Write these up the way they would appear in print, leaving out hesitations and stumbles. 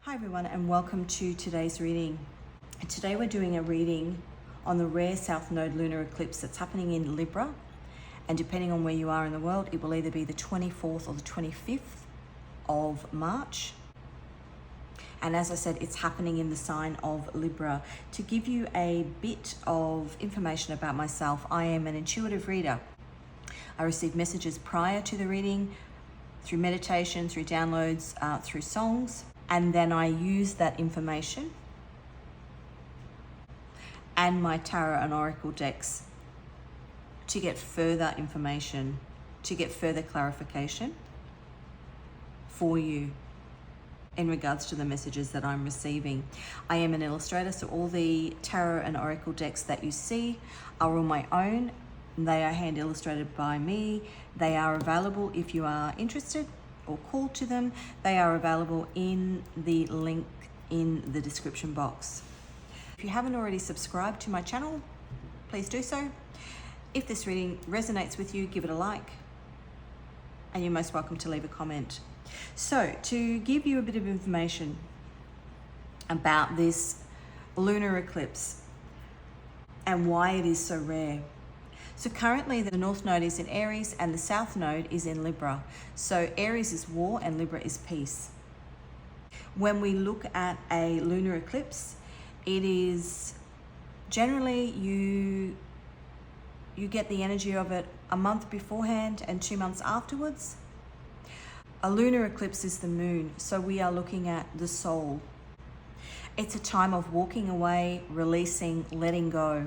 Hi everyone, and welcome to today's reading. Today we're doing a reading on the rare South Node lunar eclipse that's happening in Libra, and depending on where you are in the world, it will either be the 24th or the 25th of March. And as I said, it's happening in the sign of Libra. To give you a bit of information about myself, I am an intuitive reader. I receive messages prior to the reading through meditation, through downloads, through songs. And then I use that information and my tarot and oracle decks to get further information, to get further clarification for you in regards to the messages that I'm receiving. I am an illustrator, so all the tarot and oracle decks that you see are on my own. They are hand illustrated by me. They are available if you are interested or called to them. They are available in the link in the description box. If you haven't already subscribed to my channel, please do so. If this reading resonates with you, give it a like, and you're most welcome to leave a comment. So, to give you a bit of information about this lunar eclipse and why it is so rare. So currently the North Node is in Aries and the South Node is in Libra. So Aries is war and Libra is peace. When we look at a lunar eclipse, it is generally you get the energy of it a month beforehand and 2 months afterwards. A lunar eclipse is the moon, so we are looking at the soul. It's a time of walking away, releasing, letting go.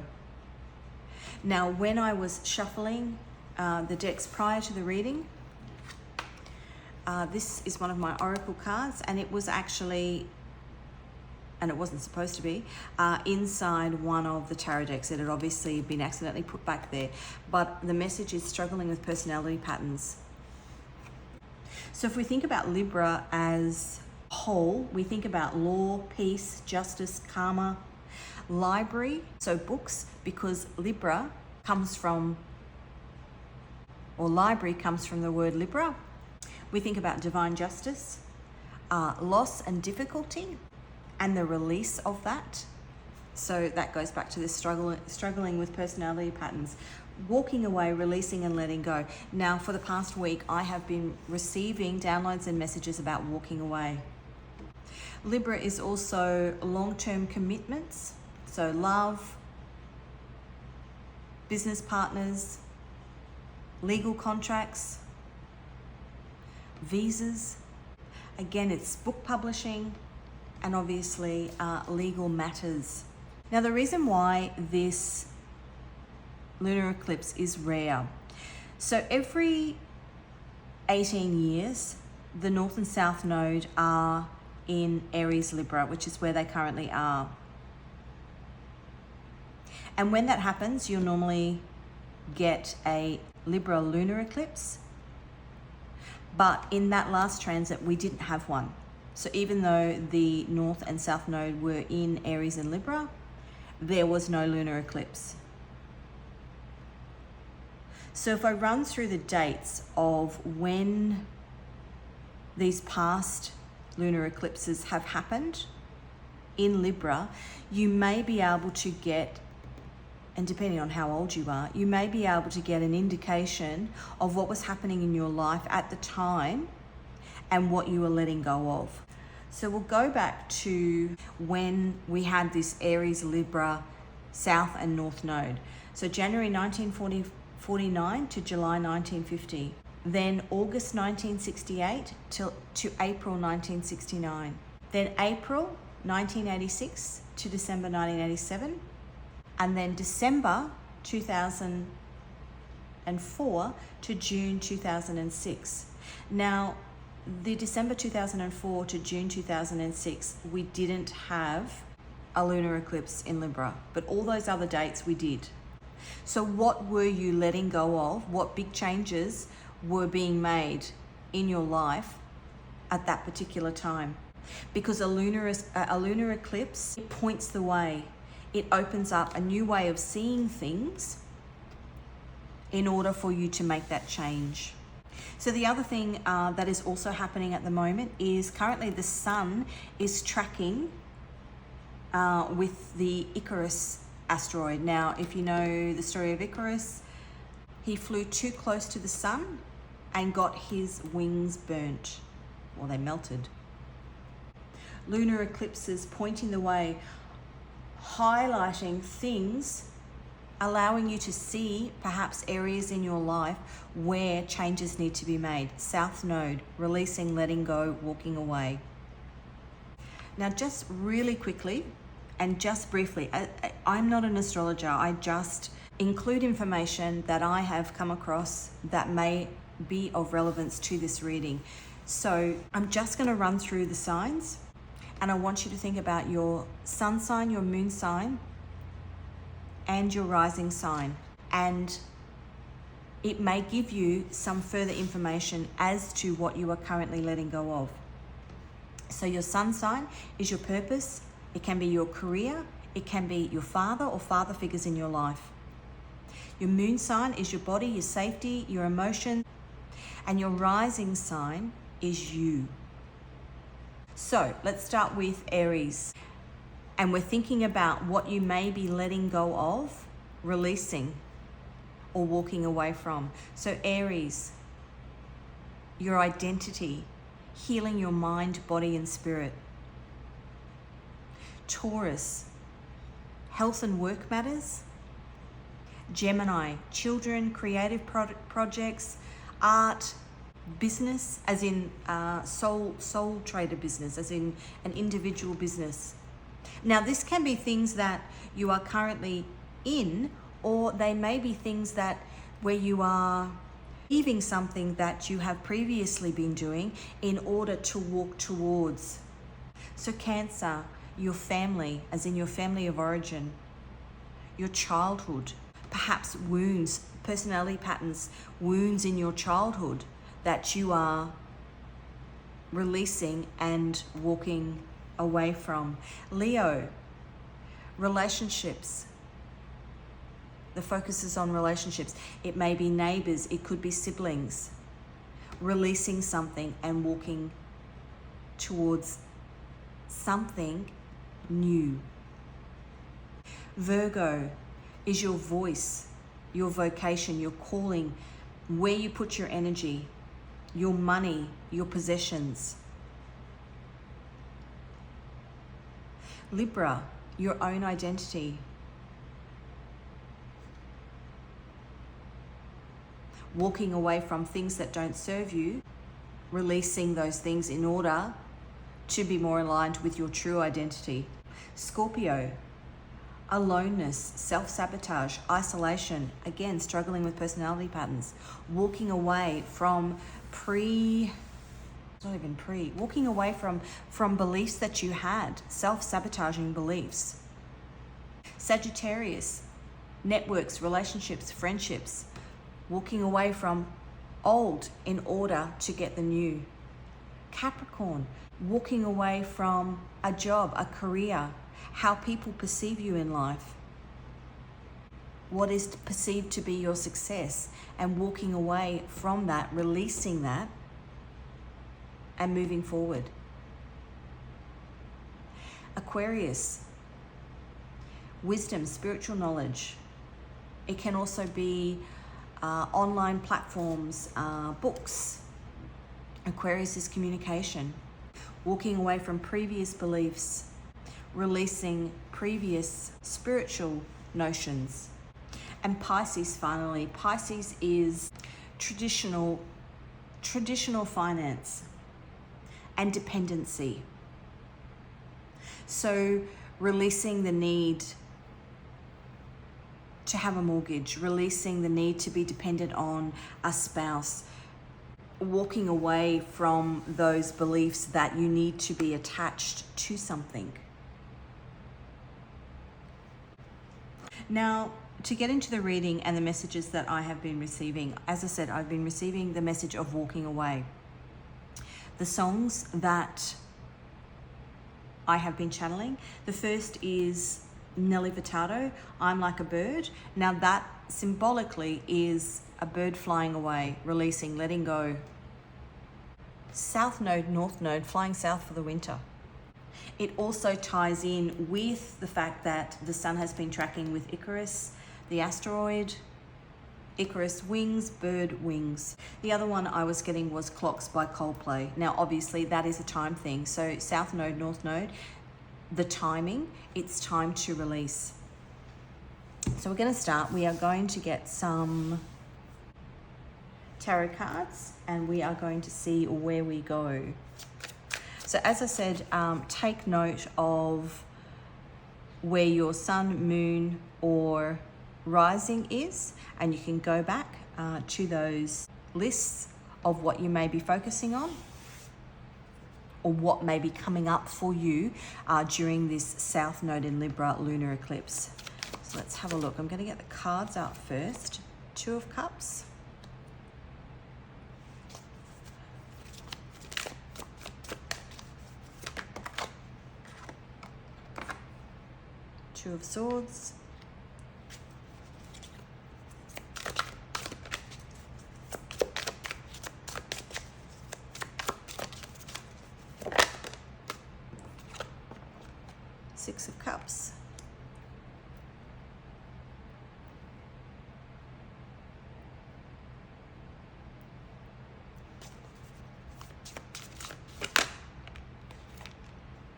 Now, when I was shuffling the decks prior to the reading, this is one of my oracle cards, and it was actually, and it wasn't supposed to be, inside one of the tarot decks. It had obviously been accidentally put back there, but the message is struggling with personality patterns. So if we think about Libra as a whole, we think about law, peace, justice, karma, library, so books, because Libra comes from, or library comes from the word Libra. We think about divine justice, loss and difficulty, and the release of that. So that goes back to this struggling with personality patterns, walking away, releasing and letting go. Now, for the past week, I have been receiving downloads and messages about walking away. Libra is also long-term commitments. So love, business partners, legal contracts, visas. Again, it's book publishing and obviously legal matters. Now, the reason why this lunar eclipse is rare. So every 18 years, the North and South Node are in Aries Libra, which is where they currently are. And when that happens, you'll normally get a Libra lunar eclipse. But in that last transit, we didn't have one. So even though the North and South Node were in Aries and Libra, there was no lunar eclipse. So if I run through the dates of when these past lunar eclipses have happened in Libra, you may be able to get, and depending on how old you are, you may be able to get an indication of what was happening in your life at the time and what you were letting go of. So we'll go back to when we had this Aries Libra South and North Node. So January 1949 to July 1950. Then August 1968 to April 1969. Then April 1986 to December 1987. And then December 2004 to June 2006. Now, the December 2004 to June 2006, we didn't have a lunar eclipse in Libra, but all those other dates we did. So what were you letting go of? What big changes were being made in your life at that particular time? Because a lunar eclipse, it points the way. It opens up a new way of seeing things in order for you to make that change. So the other thing that is also happening at the moment is currently the sun is tracking with the Icarus asteroid. Now, if you know the story of Icarus, he flew too close to the sun and got his wings burnt, or they melted. Lunar eclipses pointing the way, highlighting things, allowing you to see perhaps areas in your life where changes need to be made. South Node, releasing, letting go, walking away. Now, just really quickly and just briefly, I'm not an astrologer. I just include information that I have come across that may be of relevance to this reading. So I'm just going to run through the signs, and I want you to think about your sun sign, your moon sign, and your rising sign. And it may give you some further information as to what you are currently letting go of. So your sun sign is your purpose. It can be your career. It can be your father or father figures in your life. Your moon sign is your body, your safety, your emotion. And your rising sign is you. So let's start with Aries. And we're thinking about what you may be letting go of, releasing, or walking away from. So Aries, your identity, healing your mind, body, and spirit. Taurus, health and work matters. Gemini, children, creative projects, art, business, as in soul trader business, as in an individual business. Now, this can be things that you are currently in, or they may be things that where you are leaving something that you have previously been doing in order to walk towards. So Cancer, your family, as in your family of origin, your childhood, perhaps wounds, personality patterns, wounds in your childhood that you are releasing and walking away from. Leo, relationships. The focus is on relationships. It may be neighbors, it could be siblings. Releasing something and walking towards something new. Virgo is your voice, your vocation, your calling, where you put your energy, your money, your possessions. Libra, your own identity. Walking away from things that don't serve you, releasing those things in order to be more aligned with your true identity. Scorpio, aloneness, self-sabotage, isolation, again, struggling with personality patterns, walking away from walking away from beliefs that you had, self-sabotaging beliefs. Sagittarius, networks, relationships, friendships, walking away from old in order to get the new. Capricorn, walking away from a job, a career, how people perceive you in life, what is perceived to be your success, and walking away from that, releasing that, and moving forward. Aquarius, wisdom, spiritual knowledge. It can also be online platforms, books. Aquarius is communication, walking away from previous beliefs, releasing previous spiritual notions. And Pisces, finally. Pisces is traditional finance and dependency. So releasing the need to have a mortgage, releasing the need to be dependent on a spouse, walking away from those beliefs that you need to be attached to something. Now, to get into the reading and the messages that I have been receiving, as I said, I've been receiving the message of walking away. The songs that I have been channeling, the first is Nelly Furtado, I'm Like a Bird. Now that symbolically is a bird flying away, releasing, letting go. South node, north node, flying south for the winter. It also ties in with the fact that the sun has been tracking with Icarus, the asteroid. Icarus wings, bird wings. The other one I was getting was Clocks by Coldplay. Now, obviously, that is a time thing. So south node, north node, the timing, it's time to release. So we're going to start. We are going to get some tarot cards and we are going to see where we go. So as I said, take note of where your sun, moon, or rising is, and you can go back to those lists of what you may be focusing on or what may be coming up for you during this South Node in Libra lunar eclipse. So let's have a look. I'm going to get the cards out first. Two of Cups. Two of Swords. Six of Cups.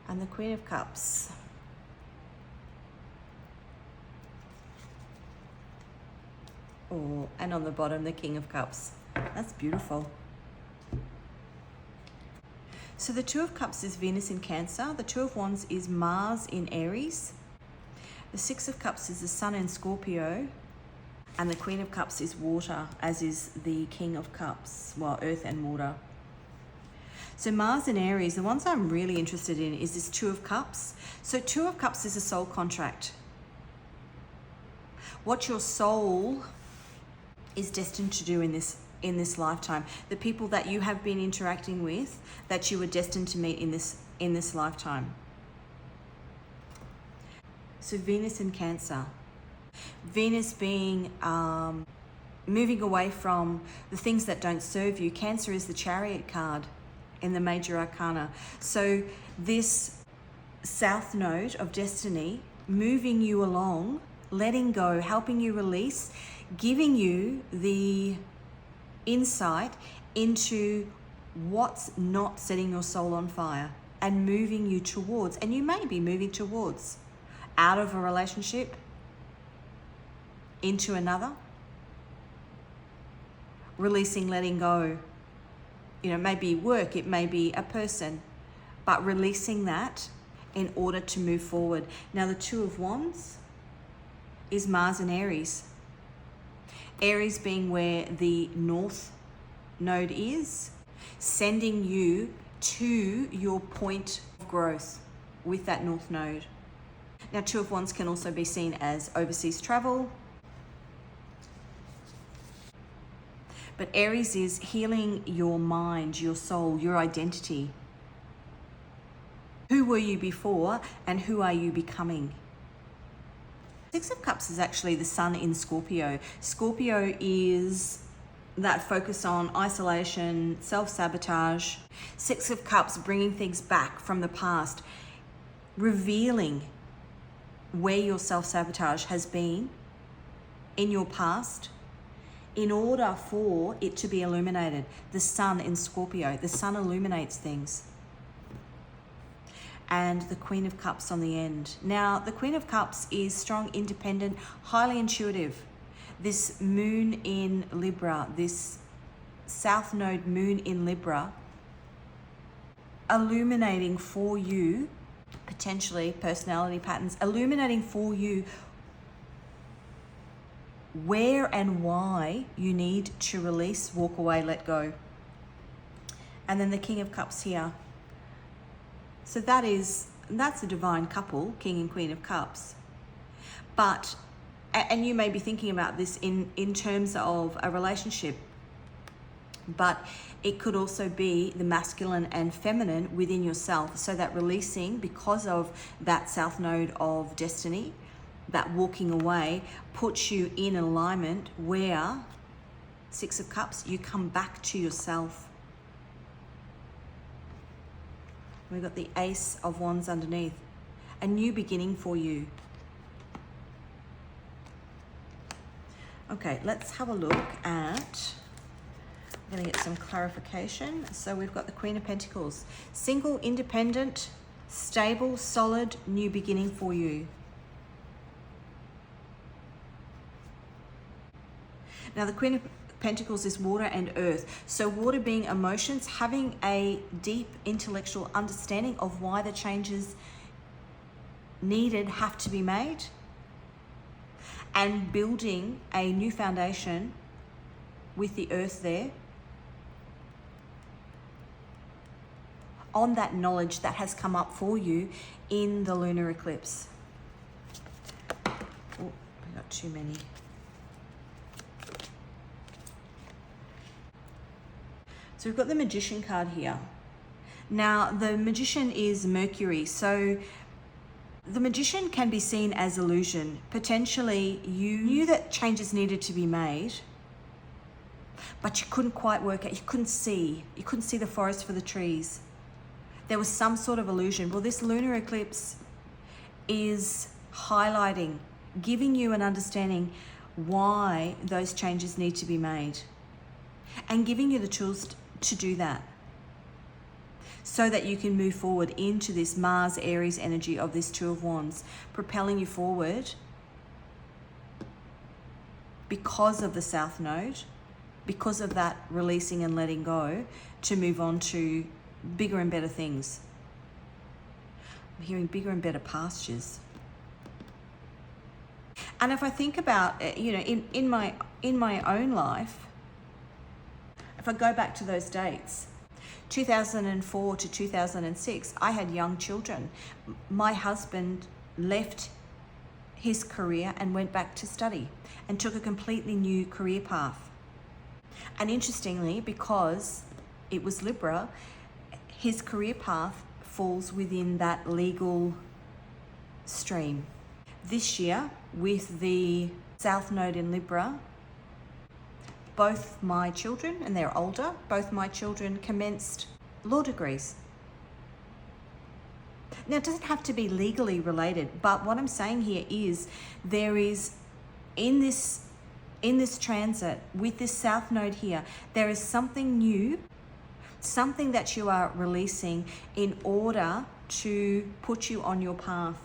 And the Queen of Cups. Oh, and on the bottom, the King of Cups. That's beautiful. So the Two of Cups is Venus in Cancer. The Two of Wands is Mars in Aries. The Six of Cups is the Sun in Scorpio. And the Queen of Cups is water, as is the King of Cups, well, earth and water. So Mars in Aries, the ones I'm really interested in is this Two of Cups. So Two of Cups is a soul contract. What your soul is destined to do in this lifetime. The people that you have been interacting with, that you were destined to meet in this lifetime. So Venus in Cancer. Venus being moving away from the things that don't serve you. Cancer is the Chariot card in the major arcana. So this South Node of destiny moving you along, letting go, helping you release, giving you the insight into what's not setting your soul on fire and moving you towards, and you may be moving towards, out of a relationship into another, releasing, letting go. You know, it may be work, it may be a person, but releasing that in order to move forward. Now the Two of Wands is Mars in Aries. Aries being where the North Node is, sending you to your point of growth with that North Node. Now, Two of Wands can also be seen as overseas travel. But Aries is healing your mind, your soul, your identity. Who were you before and who are you becoming? Six of Cups is actually the Sun in Scorpio. Scorpio is that focus on isolation, self-sabotage. Six of Cups bringing things back from the past, revealing where your self-sabotage has been in your past in order for it to be illuminated. The Sun in Scorpio, the Sun illuminates things. And the Queen of Cups on the end. Now, the Queen of Cups is strong, independent, highly intuitive. This moon in Libra, this South Node moon in Libra, illuminating for you, potentially personality patterns, illuminating for you where and why you need to release, walk away, let go. And then the King of Cups here. So that's a divine couple, King and Queen of Cups. But, and you may be thinking about this in terms of a relationship, but it could also be the masculine and feminine within yourself. So that releasing, because of that South Node of destiny, that walking away puts you in alignment where Six of Cups, you come back to yourself. We've got the Ace of Wands underneath. A new beginning for you. Okay, let's have a look at, I'm going to get some clarification. So we've got the Queen of Pentacles. Single, independent, stable, solid, new beginning for you. Now the Queen of Pentacles is water and earth. So water being emotions, having a deep intellectual understanding of why the changes needed have to be made, and building a new foundation with the earth there on that knowledge that has come up for you in the lunar eclipse. Oh, I got too many. So we've got the Magician card here. Now the Magician is Mercury, so the Magician can be seen as illusion. Potentially you knew that changes needed to be made, but you couldn't quite work out, you couldn't see the forest for the trees. There was some sort of illusion. Well, this lunar eclipse is highlighting, giving you an understanding why those changes need to be made, and giving you the tools to do that, so that you can move forward into this Mars Aries energy of this Two of Wands, propelling you forward because of the South Node, because of that releasing and letting go, to move on to bigger and better things. I'm hearing bigger and better pastures. And if I think about, in my own life, if I go back to those dates, 2004 to 2006, I had young children. My husband left his career and went back to study and took a completely new career path. And interestingly, because it was Libra, his career path falls within that legal stream. This year, with the South Node in Libra, both my children, and they're older, both my children commenced law degrees. Now, it doesn't have to be legally related, but what I'm saying here is there is, in this transit, with this South Node here, there is something new, something that you are releasing in order to put you on your path.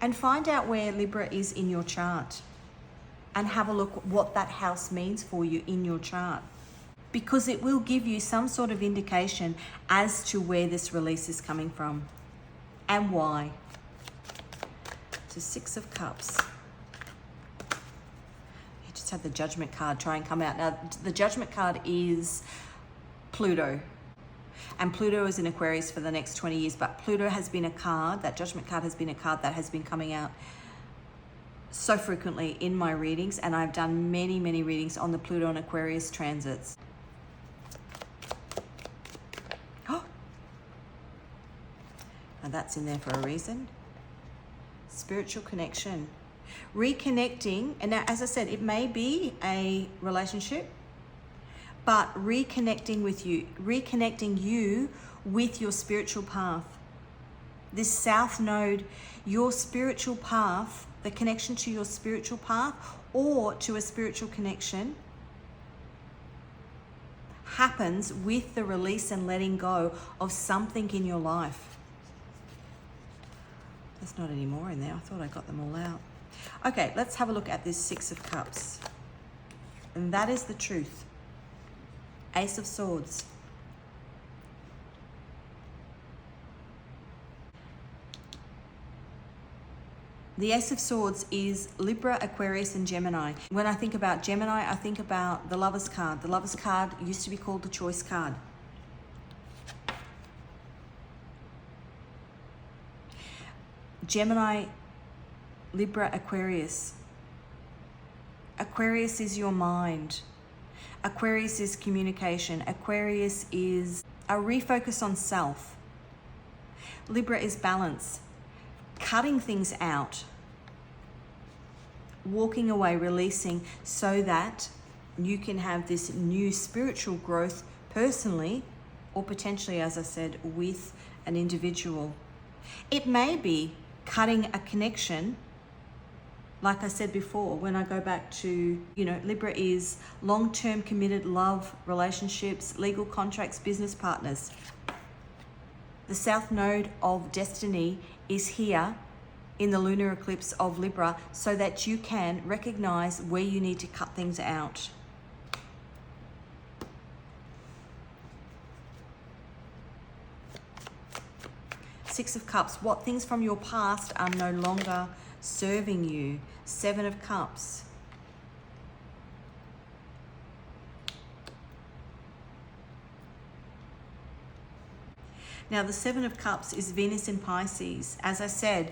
And find out where Libra is in your chart, and have a look what that house means for you in your chart, because it will give you some sort of indication as to where this release is coming from and why. So Six of Cups. You just had the Judgment card try and come out. Now the Judgment card is Pluto, and Pluto is in Aquarius for the next 20 years, but Pluto has been a card, that Judgment card has been a card that has been coming out so frequently in my readings, and I've done many readings on the Pluto and Aquarius transits. Oh, and that's in there for a reason. Spiritual connection, reconnecting. And now, as I said, it may be a relationship, but reconnecting you with your spiritual path. This South Node, your spiritual path, the connection to your spiritual path or to a spiritual connection, happens with the release and letting go of something in your life. There's not any more in there. I thought I got them all out. Okay, let's have a look at this Six of Cups. And that is the truth. Ace of Swords. The Ace of Swords is Libra, Aquarius, and Gemini. When I think about Gemini, I think about the Lover's card. The Lover's card used to be called the Choice card. Gemini, Libra, Aquarius. Aquarius is your mind. Aquarius is communication. Aquarius is a refocus on self. Libra is balance. Cutting things out, walking away, releasing, so that you can have this new spiritual growth personally, or potentially, as I said, with an individual. It may be cutting a connection. Like I said before, when I go back to, Libra is long-term committed love, relationships, legal contracts, business partners. The South Node of Destiny is here in the lunar eclipse of Libra so that you can recognize where you need to cut things out. Six of Cups. What things from your past are no longer serving you? Seven of Cups. Now, the Seven of Cups is Venus in Pisces. As I said,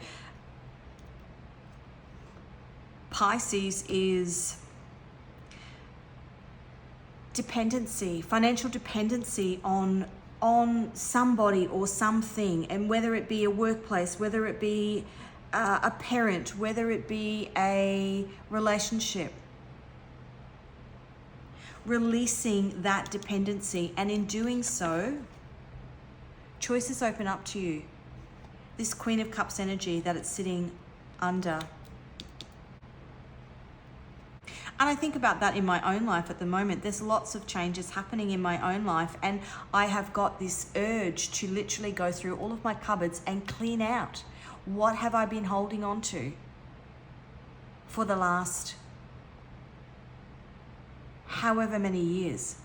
Pisces is dependency, financial dependency on somebody or something, and whether it be a workplace, whether it be a parent, whether it be a relationship. Releasing that dependency, and in doing so, choices open up to you. This Queen of Cups energy that it's sitting under. And I think about that in my own life at the moment. There's lots of changes happening in my own life, and I have got this urge to literally go through all of my cupboards and clean out. What have I been holding on to for the last however many years?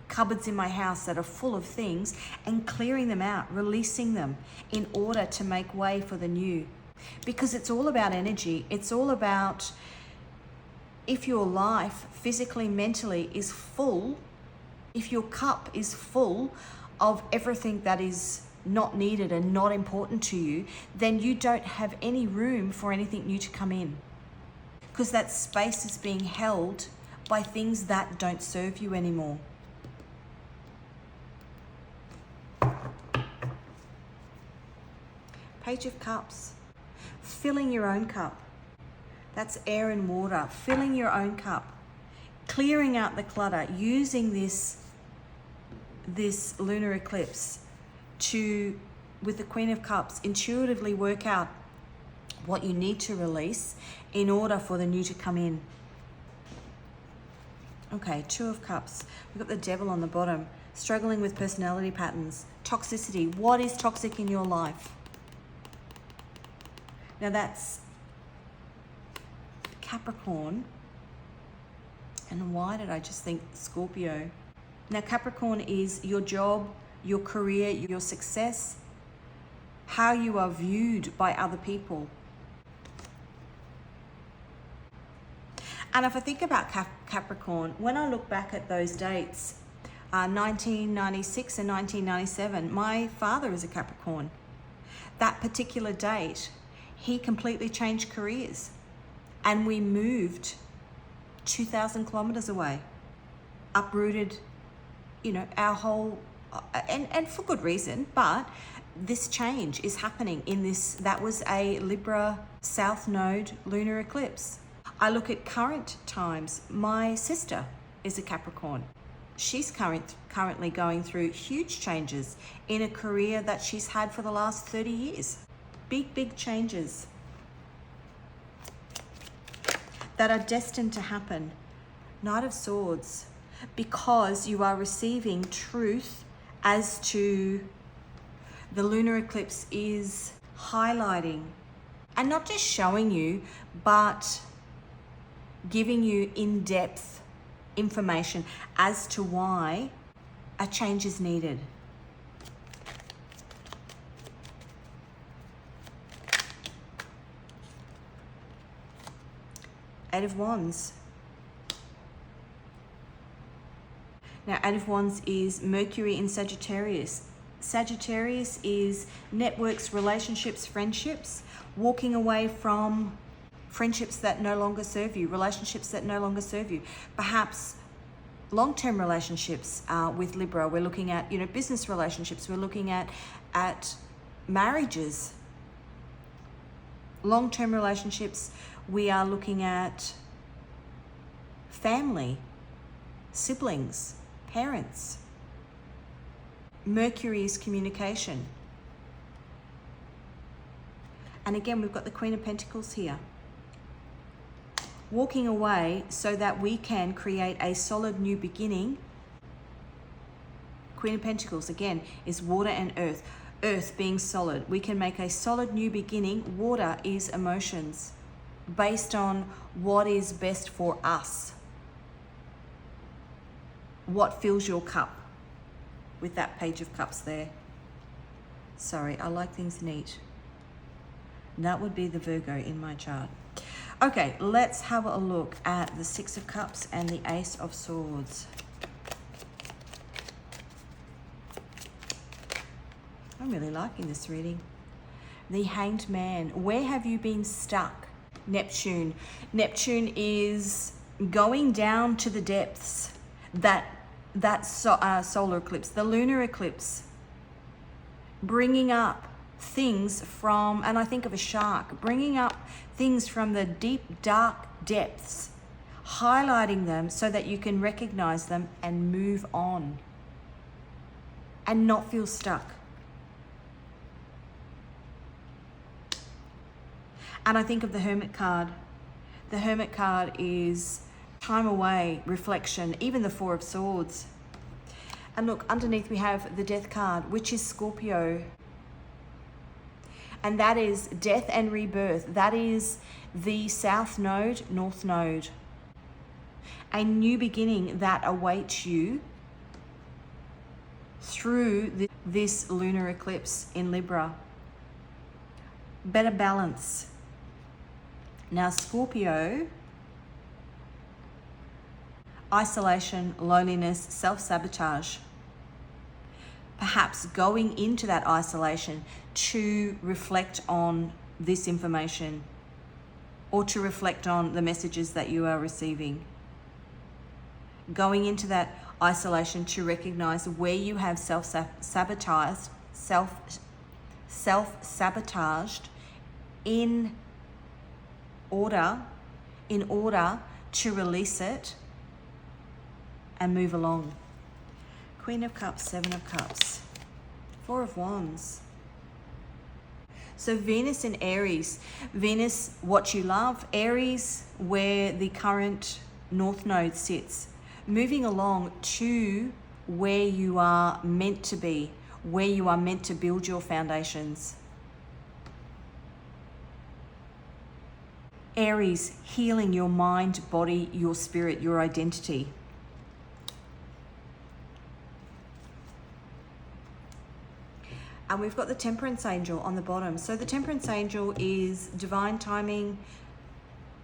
Cupboards in my house that are full of things, and clearing them out, releasing them in order to make way for the new. Because it's all about energy. It's all about, if your life physically, mentally is full, if your cup is full of everything that is not needed and not important to you, then you don't have any room for anything new to come in. Because that space is being held by things that don't serve you anymore. Page of Cups. Filling your own cup. That's air and water. Filling your own cup. Clearing out the clutter. Using this lunar eclipse to, with the Queen of Cups, intuitively work out what you need to release in order for the new to come in. Okay, Two of Cups. We've got the Devil on the bottom. Struggling with personality patterns. Toxicity. What is toxic in your life? Now that's Capricorn. And why did I just think Scorpio? Now Capricorn is your job, your career, your success, how you are viewed by other people. And if I think about Capricorn, when I look back at those dates, 1996 and 1997, my father is a Capricorn. That particular date, he completely changed careers, and we moved 2,000 kilometers away, uprooted, our whole, and for good reason, but this change is happening in this. That was a Libra South Node lunar eclipse. I look at current times. My sister is a Capricorn. She's currently going through huge changes in a career that she's had for the last 30 years. Big changes that are destined to happen. Knight of Swords, because you are receiving truth as to the lunar eclipse is highlighting, and not just showing you, but giving you in-depth information as to why a change is needed. Eight of Wands. Now, Eight of Wands is Mercury in Sagittarius. Sagittarius is networks, relationships, friendships, walking away from friendships that no longer serve you, relationships that no longer serve you. Perhaps long-term relationships with Libra. We're looking at, business relationships. We're looking at marriages. Long-term relationships. We are looking at family, siblings, parents. Mercury is communication. And again, we've got the Queen of Pentacles here. Walking away so that we can create a solid new beginning. Queen of Pentacles, again, is water and earth. Earth being solid. We can make a solid new beginning. Water is emotions based on what is best for us. What fills your cup? With that Page of Cups there. Sorry, I like things neat. That would be the Virgo in my chart. Okay, let's have a look at the Six of Cups and the Ace of Swords. I'm really liking this reading. The Hanged Man. Where have you been stuck? Neptune. Neptune is going down to the depths. That solar eclipse, the lunar eclipse, bringing up things from, and I think of a shark, bringing up things from the deep, dark depths, highlighting them so that you can recognize them and move on and not feel stuck. And I think of the Hermit card. The Hermit card is time away, reflection, even the Four of Swords. And look, underneath we have the Death card, which is Scorpio. And that is death and rebirth. That is the South Node, North Node. A new beginning that awaits you through this lunar eclipse in Libra. Better balance. Now, Scorpio, isolation, loneliness, self-sabotage. Perhaps going into that isolation to reflect on this information or to reflect on the messages that you are receiving. Going into that isolation to recognize where you have self-sabotaged in order to release it and move along. Queen of Cups, Seven of Cups, Four of Wands. So Venus in Aries. Venus, what you love. Aries, where the current North Node sits. Moving along to where you are meant to be, where you are meant to build your foundations. Aries, healing your mind, body, your spirit, your identity. And we've got the Temperance Angel on the bottom. So the Temperance Angel is divine timing,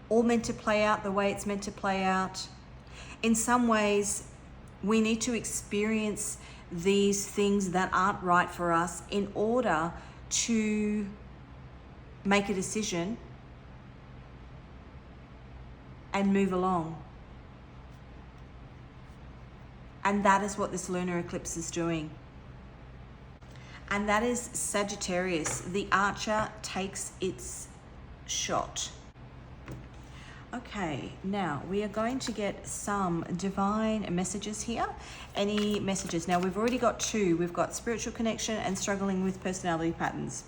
all meant to play out the way it's meant to play out. In some ways, we need to experience these things that aren't right for us in order to make a decision and move along. And that is what this lunar eclipse is doing. And that is Sagittarius. The archer takes its shot. Okay, now we are going to get some divine messages here. Any messages? Now we've already got two. We've got spiritual connection and struggling with personality patterns.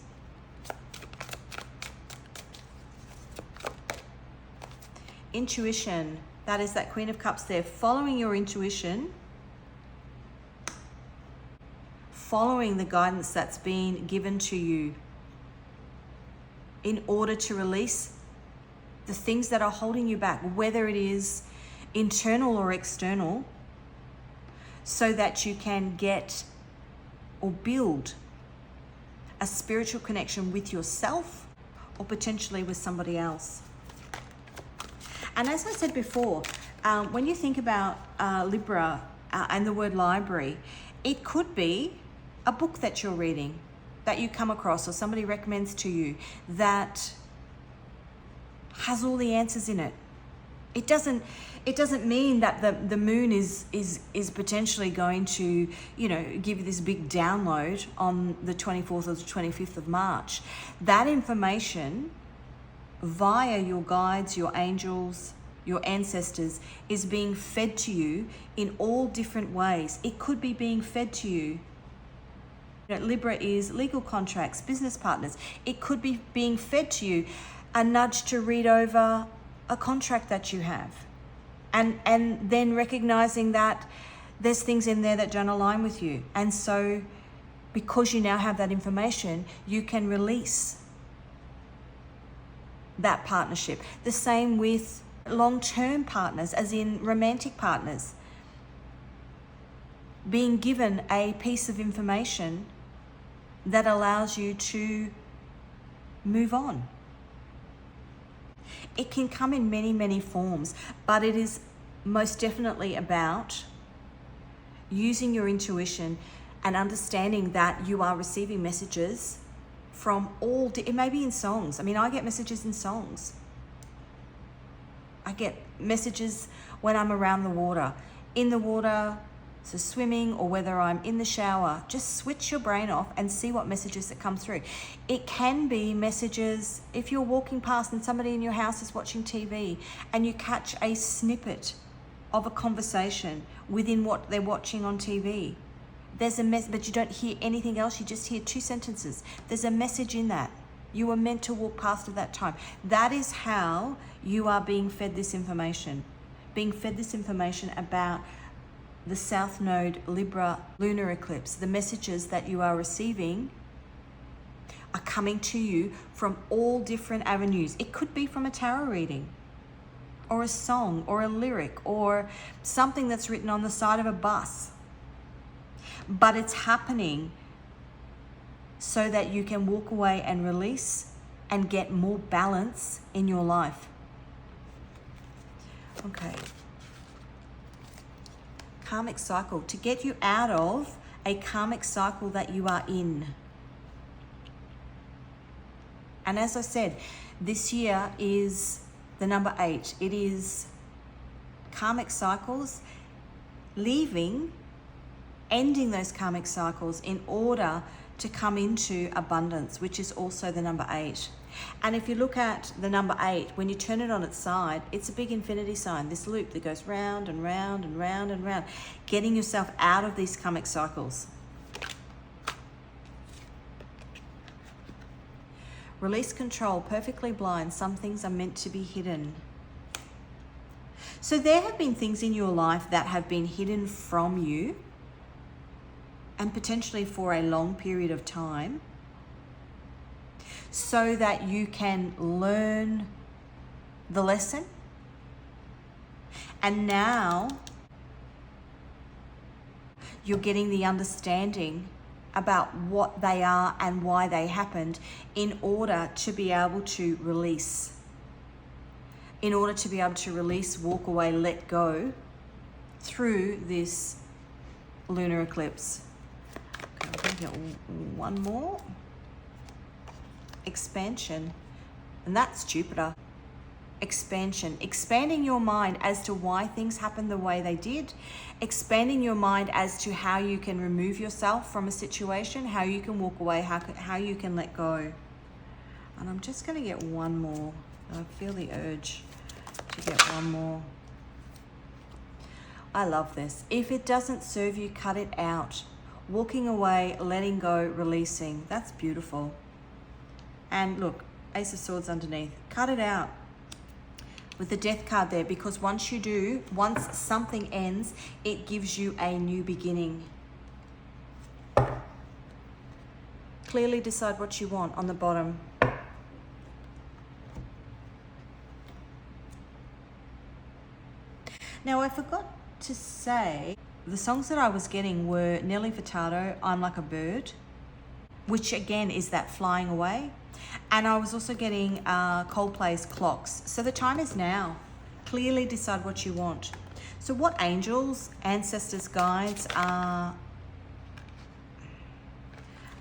Intuition. That is that Queen of Cups there. Following your intuition. Following the guidance that's been given to you in order to release the things that are holding you back, whether it is internal or external, so that you can get or build a spiritual connection with yourself or potentially with somebody else. And as I said before, when you think about Libra and the word library, it could be a book that you're reading, that you come across or somebody recommends to you that has all the answers in it. It doesn't mean that the moon is potentially going to, give you this big download on the 24th or the 25th of March. That information via your guides, your angels, your ancestors, is being fed to you in all different ways. It could be being fed to you. Libra is legal contracts, business partners. It could be being fed to you, a nudge to read over a contract that you have. And then recognizing that there's things in there that don't align with you. And so because you now have that information, you can release that partnership. The same with long-term partners, as in romantic partners. Being given a piece of information that allows you to move on. It can come in many, many forms, but it is most definitely about using your intuition and understanding that you are receiving messages from it may be in songs. I mean, I get messages in songs. I get messages when I'm around the water, in the water, so swimming, or whether I'm in the shower. Just switch your brain off and see what messages that come through. It can be messages if you're walking past and somebody in your house is watching TV and you catch a snippet of a conversation within what they're watching on TV. There's a message, but you don't hear anything else. You just hear 2 sentences. There's a message in that. You were meant to walk past at that time. That is how you are being fed this information. Being fed this information about the South Node Libra lunar eclipse. The messages that you are receiving are coming to you from all different avenues. It could be from a tarot reading, or a song, or a lyric, or something that's written on the side of a bus. But it's happening so that you can walk away and release and get more balance in your life. Okay. Karmic cycle, to get you out of a karmic cycle that you are in. And as I said, this year is the number 8. It is karmic cycles, ending those karmic cycles in order to come into abundance, which is also the number 8. And if you look at the number 8, when you turn it on its side, it's a big infinity sign, this loop that goes round and round and round and round, getting yourself out of these karmic cycles. Release control, perfectly blind. Some things are meant to be hidden. So there have been things in your life that have been hidden from you, and potentially for a long period of time, so that you can learn the lesson. And now you're getting the understanding about what they are and why they happened, in order to be able to release. In order to be able to release, walk away, let go through this lunar eclipse. Okay, I'm going to get one more. Expansion, and that's Jupiter. Expansion, expanding your mind as to why things happened the way they did, expanding your mind as to how you can remove yourself from a situation, how you can walk away, how you can let go. And I'm just going to get one more. I feel the urge to get one more. I love this. If it doesn't serve you, cut it out. Walking away, letting go, releasing. That's beautiful. And look, Ace of Swords underneath. Cut it out with the Death card there, because once you do, once something ends, it gives you a new beginning. Clearly decide what you want on the bottom. Now, I forgot to say, the songs that I was getting were Nelly Furtado, I'm Like a Bird, which again is that flying away. And I was also getting Coldplay's Clocks. So the time is now. Clearly decide what you want. So what angels, ancestors, guides are...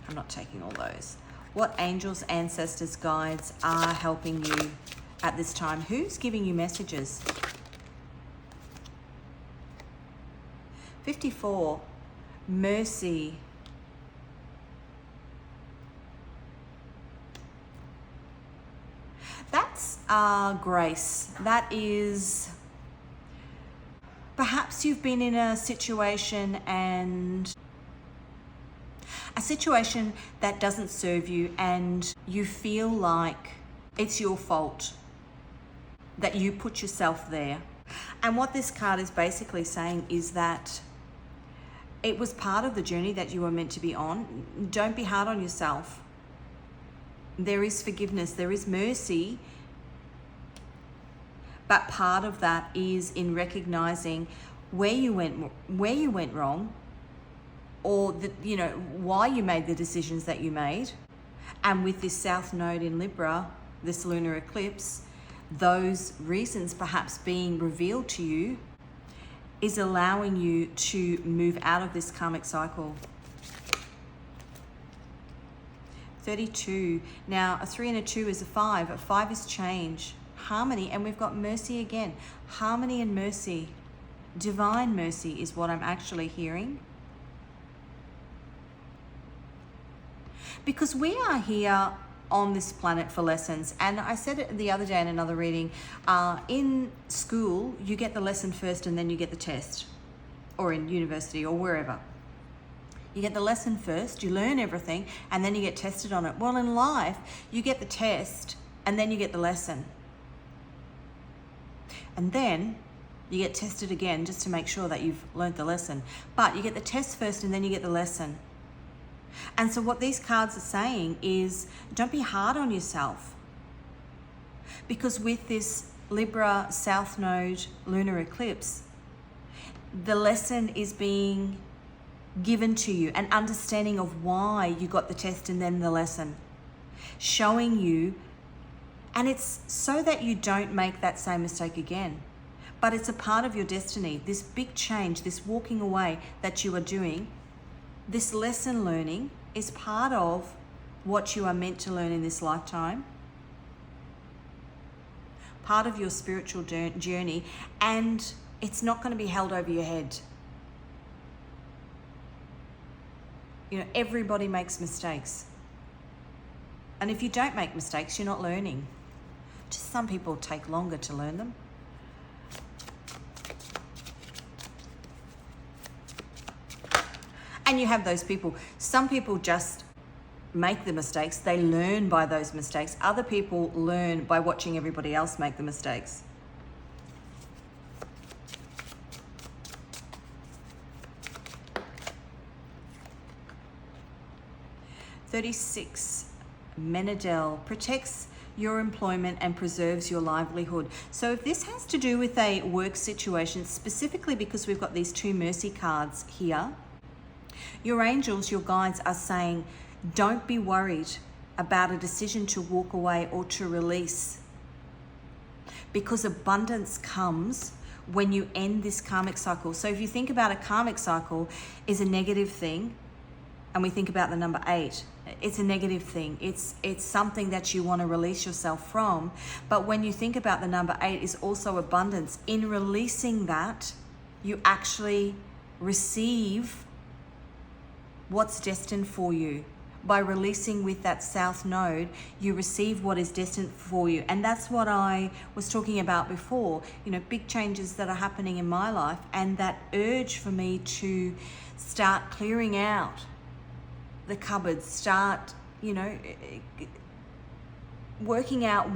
I'm not taking all those. What angels, ancestors, guides are helping you at this time? Who's giving you messages? 54, mercy. That's grace. That is, perhaps you've been in a situation that doesn't serve you, and you feel like it's your fault that you put yourself there. And what this card is basically saying is that it was part of the journey that you were meant to be on. Don't be hard on yourself. There is forgiveness, there is mercy, but part of that is in recognizing where you went wrong, or why you made the decisions that you made. And with this South Node in Libra, this lunar eclipse, those reasons perhaps being revealed to you is allowing you to move out of this karmic cycle. 32. Now, a 3 and a 2 is a 5. A 5 is change, harmony, and we've got mercy again. Harmony and mercy. Divine mercy is what I'm actually hearing. Because we are here on this planet for lessons. And I said it the other day in another reading, in school, you get the lesson first and then you get the test, or in university or wherever. You get the lesson first, you learn everything, and then you get tested on it. Well, in life, you get the test and then you get the lesson. And then you get tested again just to make sure that you've learned the lesson. But you get the test first and then you get the lesson. And so what these cards are saying is, don't be hard on yourself. Because with this Libra South Node lunar eclipse, the lesson is being given to you, an understanding of why you got the test and then the lesson, showing you, and it's so that you don't make that same mistake again. But it's a part of your destiny, this big change, this walking away that you are doing. This lesson learning is part of what you are meant to learn in this lifetime, part of your spiritual journey, and it's not going to be held over your head. Everybody makes mistakes. And if you don't make mistakes, you're not learning. Just some people take longer to learn them. And you have those people. Some people just make the mistakes. They learn by those mistakes. Other people learn by watching everybody else make the mistakes. $36, Menadel, protects your employment and preserves your livelihood. So if this has to do with a work situation, specifically because we've got these two mercy cards here, your angels, your guides are saying, don't be worried about a decision to walk away or to release, because abundance comes when you end this karmic cycle. So if you think about a karmic cycle is a negative thing, and we think about the number 8, it's a negative thing. It's something that you want to release yourself from. But when you think about the number 8 is also abundance. In releasing that, you actually receive what's destined for you. By releasing with that South Node, you receive what is destined for you. And that's what I was talking about before, big changes that are happening in my life, and that urge for me to start clearing out the cupboards, start, working out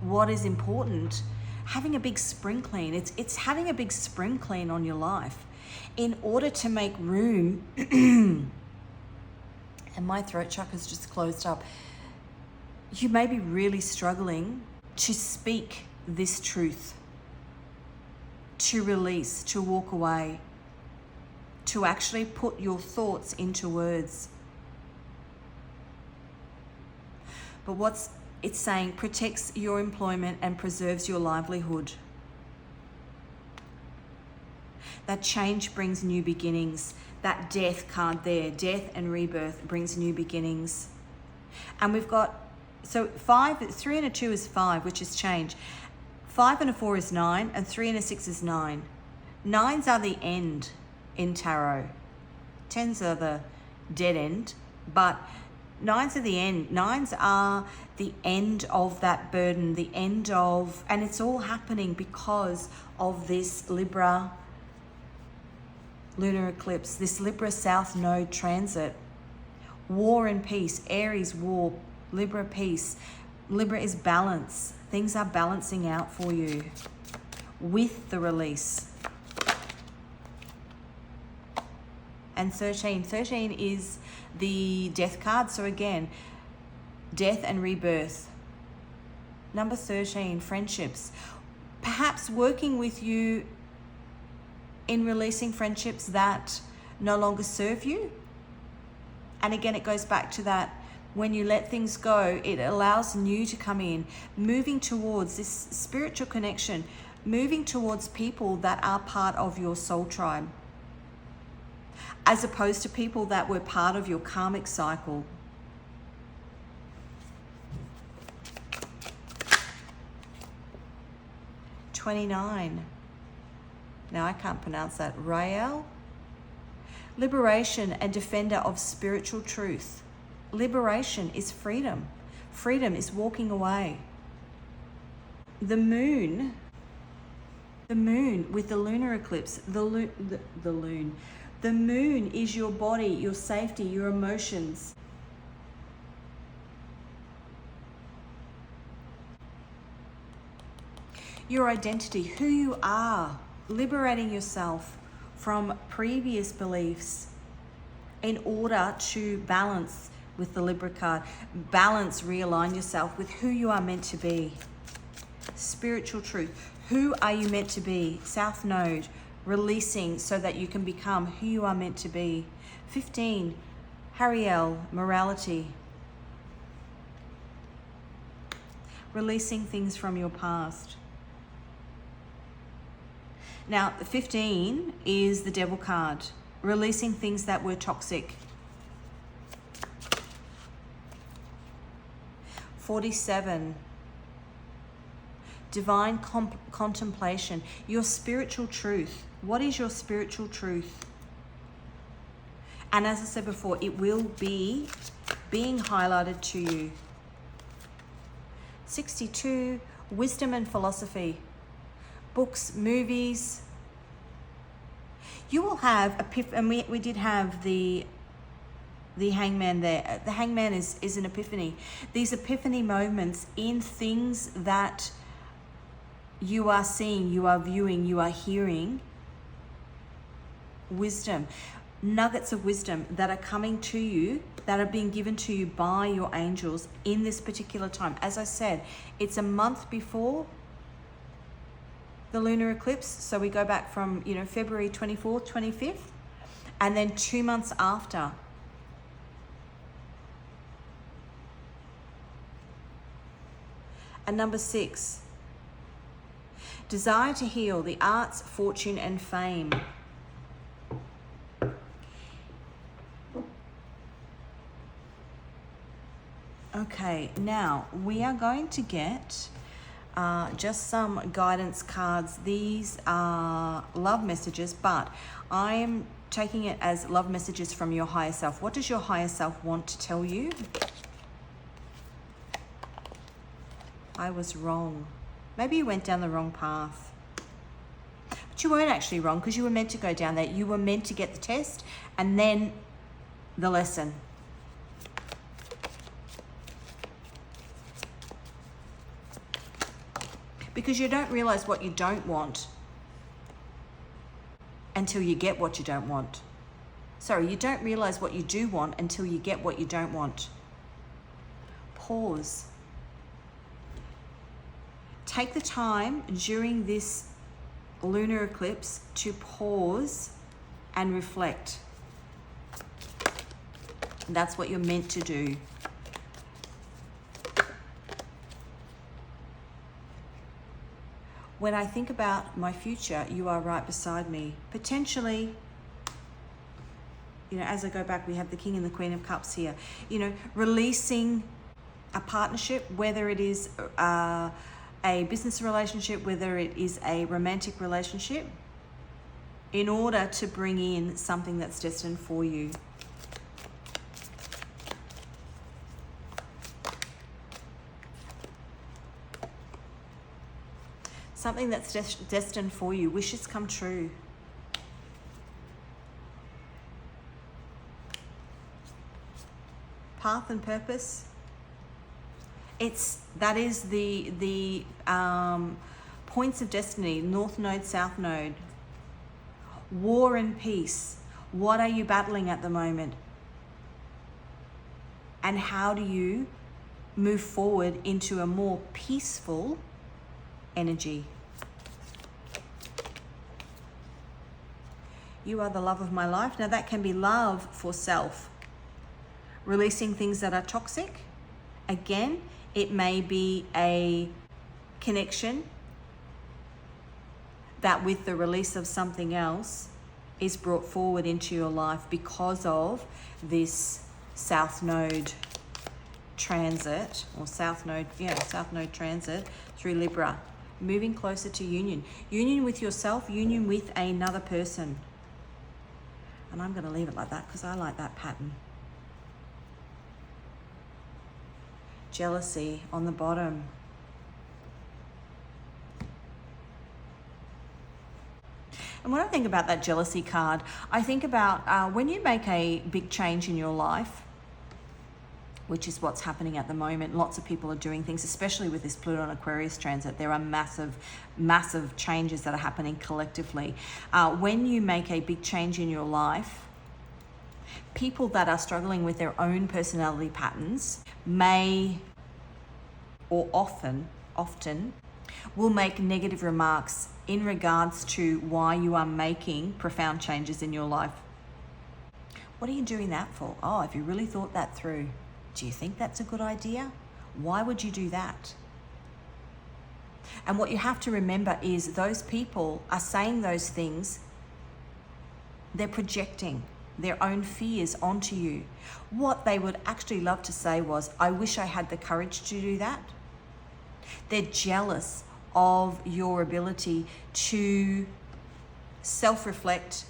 what is important, having a big spring clean. It's having a big spring clean on your life in order to make room. And my throat chakra's just closed up. You may be really struggling to speak this truth, to release, to walk away, to actually put your thoughts into words. But what's it's saying, protects your employment and preserves your livelihood. That change brings new beginnings. That death card there, death and rebirth, brings new beginnings. And we've got, so 3 and a 2 is 5, which is change. 5 and a 4 is 9, and 3 and a 6 is 9. 9s are the end in tarot. 10s are the dead end, but Nines are the end. Nines are the end of that burden, the end of, and it's all happening because of this Libra lunar eclipse, this Libra South Node transit. War and peace, Aries war, Libra peace. Libra is balance. Things are balancing out for you with the release. And 13. 13 is the death card. So again, death and rebirth. Number 13, friendships. Perhaps working with you in releasing friendships that no longer serve you. And again, it goes back to that, when you let things go, it allows new to come in, moving towards this spiritual connection, moving towards people that are part of your soul tribe, as opposed to people that were part of your karmic cycle. $29. Now I can't pronounce that. Rael. Liberation and defender of spiritual truth. Liberation is freedom. Freedom is walking away. The moon with the lunar eclipse, the moon is your body, your safety, your emotions. Your identity, who you are, liberating yourself from previous beliefs in order to balance with the Libra card. Balance, realign yourself with who you are meant to be. Spiritual truth. Who are you meant to be? South Node. Releasing so that you can become who you are meant to be. 15. Hariel, morality. Releasing things from your past. Now, 15 is the devil card. Releasing things that were toxic. 47. Divine contemplation. Your spiritual truth. What is your spiritual truth? And as I said before, it will be being highlighted to you. 62. Wisdom and philosophy. Books, movies. You will have and we did have the hangman there. The hangman is an epiphany. These epiphany moments in things that you are seeing, you are viewing, you are hearing. Wisdom, nuggets of wisdom that are coming to you, that are being given to you by your angels in this particular time. As I said, it's a month before the lunar eclipse, so we go back from February 24th, 25th, and then 2 months after. And number 6, desire to heal, the arts, fortune, and fame. Okay, now we are going to get just some guidance cards. These are love messages, but I am taking it as love messages from your higher self. What does your higher self want to tell you? I was wrong. Maybe you went down the wrong path. But you weren't actually wrong, because you were meant to go down there. You were meant to get the test and then the lesson. Because you don't realize what you don't want until you get what you don't want. Sorry, you don't realize what you do want until you get what you don't want. Pause. Take the time during this lunar eclipse to pause and reflect. That's what you're meant to do. When I think about my future, you are right beside me. Potentially, as I go back, we have the King and the Queen of Cups here. Releasing a partnership, whether it is a business relationship, whether it is a romantic relationship, in order to bring in something that's destined for you. something that's destined for you. Wishes come true. Path and purpose. That is the points of destiny. North node, south node. War and peace. What are you battling at the moment? And how do you move forward into a more peaceful energy? You are the love of my life. Now that can be love for self. Releasing things that are toxic. Again, it may be a connection that with the release of something else is brought forward into your life because of this South Node transit, or South Node transit through Libra. Moving closer to union. Union with yourself, union with another person. And I'm going to leave it like that because I like that pattern. Jealousy on the bottom. And when I think about that jealousy card, I think about when you make a big change in your life, which is what's happening at the moment. Lots of people are doing things, especially with this Pluto and Aquarius transit. There are massive, massive changes that are happening collectively. When you make a big change in your life, people that are struggling with their own personality patterns may, or often will make negative remarks in regards to why you are making profound changes in your life. What are you doing that for? Oh, have you really thought that through? Do you think that's a good idea? Why would you do that? And what you have to remember is those people are saying those things. They're projecting their own fears onto you. What they would actually love to say was, I wish I had the courage to do that. They're jealous of your ability to self-reflect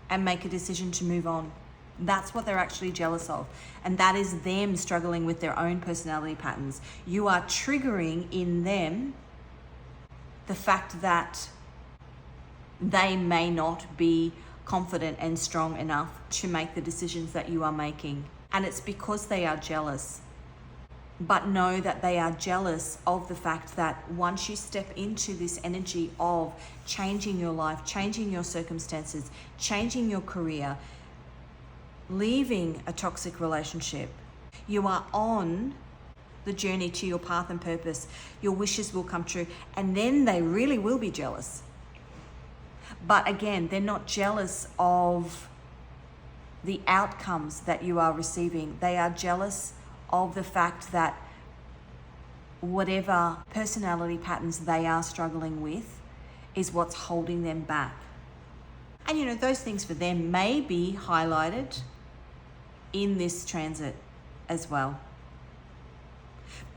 and make a decision to move on. That's what they're actually jealous of. And that is them struggling with their own personality patterns. You are triggering in them the fact that they may not be confident and strong enough to make the decisions that you are making. And it's because they are jealous. But know that they are jealous of the fact that once you step into this energy of changing your life, changing your circumstances, changing your career, leaving a toxic relationship, you are on the journey to your path and purpose. Your wishes will come true, and then they really will be jealous. But again, they're not jealous of the outcomes that you are receiving. They are jealous of the fact that whatever personality patterns they are struggling with is what's holding them back. And you know, those things for them may be highlighted in this transit as well.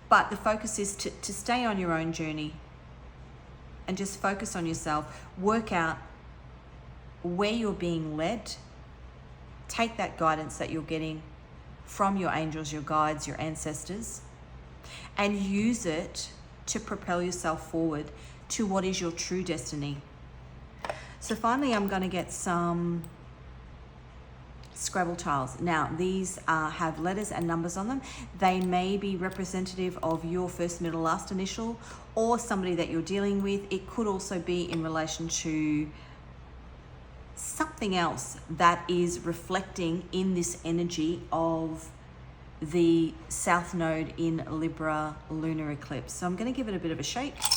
But the focus is to stay on your own journey and just focus on yourself. Work out where you're being led. Take that guidance that you're getting from your angels, your guides, your ancestors, and use it to propel yourself forward to what is your true destiny. So finally, I'm going to get some Scrabble tiles. Now, these have letters and numbers on them. They may be representative of your first, middle, last initial, or somebody that you're dealing with. It could also be in relation to something else that is reflecting in this energy of the South Node in Libra lunar eclipse. So I'm going to give it a bit of a shake. I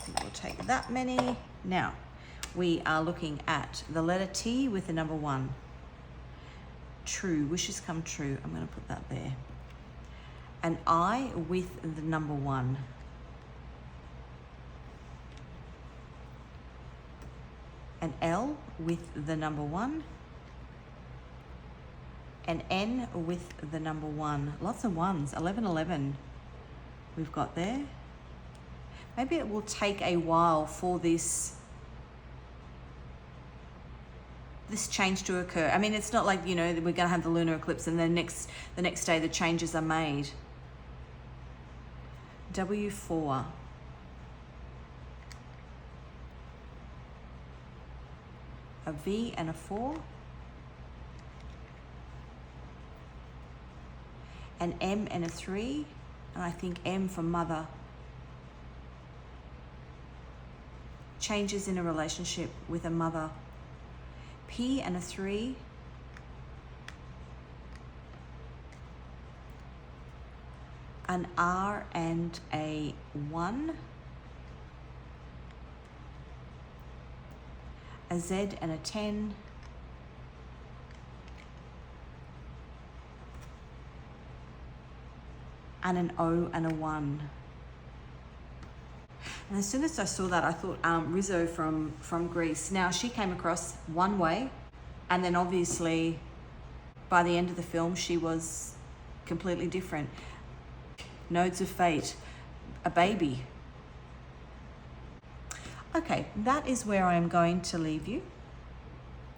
think we'll take that many. Now, we are looking at the letter T with the number 1. True, wishes come true. I'm going to put that there. An I with the number 1. An L with the number 1. An N with the number 1. Lots of ones. 1111 we've got there. Maybe it will take a while for this change to occur. I mean, it's not like, we're going to have the lunar eclipse and then the next day the changes are made. W4. A V and a 4. An M and a 3. And I think M for mother. Changes in a relationship with a mother. P and a 3. An R and a 1. A Z and a 10. And an O and a 1. And as soon as I saw that, I thought Rizzo from Greece. Now, she came across one way, and then obviously by the end of the film, she was completely different. Nodes of Fate, a baby. Okay, that is where I am going to leave you.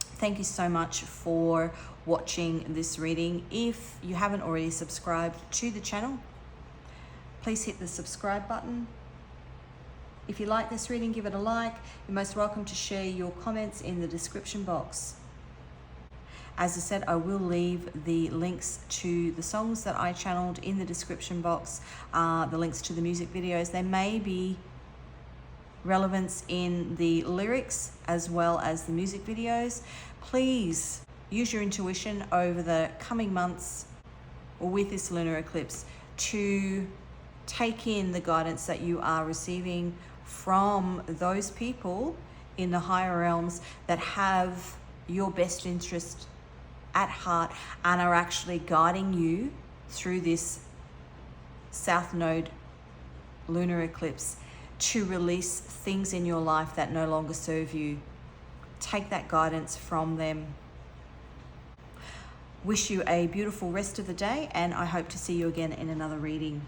Thank you so much for watching this reading. If you haven't already subscribed to the channel, please hit the subscribe button. If you like this reading, give it a like. You're most welcome to share your comments in the description box. As I said, I will leave the links to the songs that I channeled in the description box, the links to the music videos. There may be relevance in the lyrics as well as the music videos. Please use your intuition over the coming months or with this lunar eclipse to take in the guidance that you are receiving from those people in the higher realms that have your best interest at heart and are actually guiding you through this South Node lunar eclipse to release things in your life that no longer serve you. Take that guidance from them. Wish you a beautiful rest of the day, and I hope to see you again in another reading.